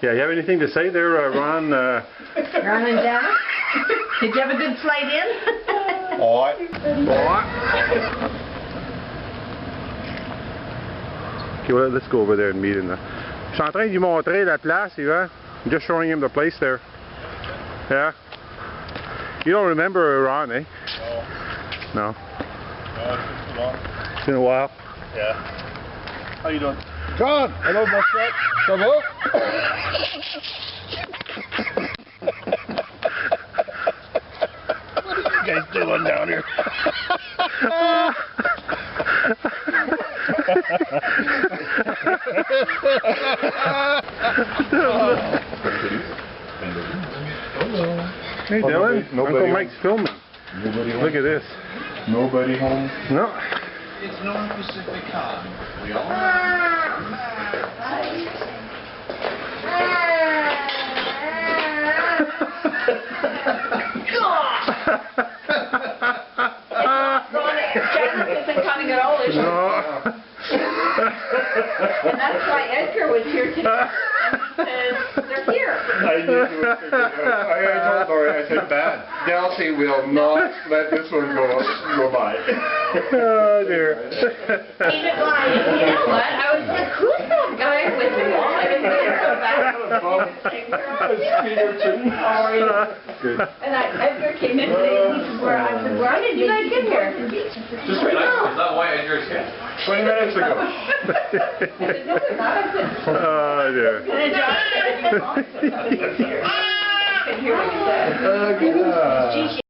Yeah, you have anything to say there, Ron? Ron and Dad? Did you have a good flight in? Ouais. Okay, well, let's go over there and meet him. Je suis en train de lui montrer la place, Yvan. I'm just showing him the place there. Yeah? You don't remember Ron, eh? No. No, It's been a while. yeah. How you doing? John! Hello, my son. Ça va? What are you guys doing down here? Hey, Dylan. Nobody Uncle home. Mike's filming. Nobody home. Look at this. Nobody home. No. It's North Pacific Con. We all Janice isn't coming at all, is she? No. And that's why Edgar was here today. And they're here. I knew you would figure it out. I told Lori, I said, Dad, Delcy will not let this one go by. Oh, dear. Even like, you know what? I was like, who's that guy with the wall? I didn't see her back. Good. And Edgar came in today, he said, I said, why did you guys get here? Just right now. Is that why Edgar's here? 20 minutes ago. I said, no, they're not. I said, Oh, dear. and then John said, I could hear what he said. Good.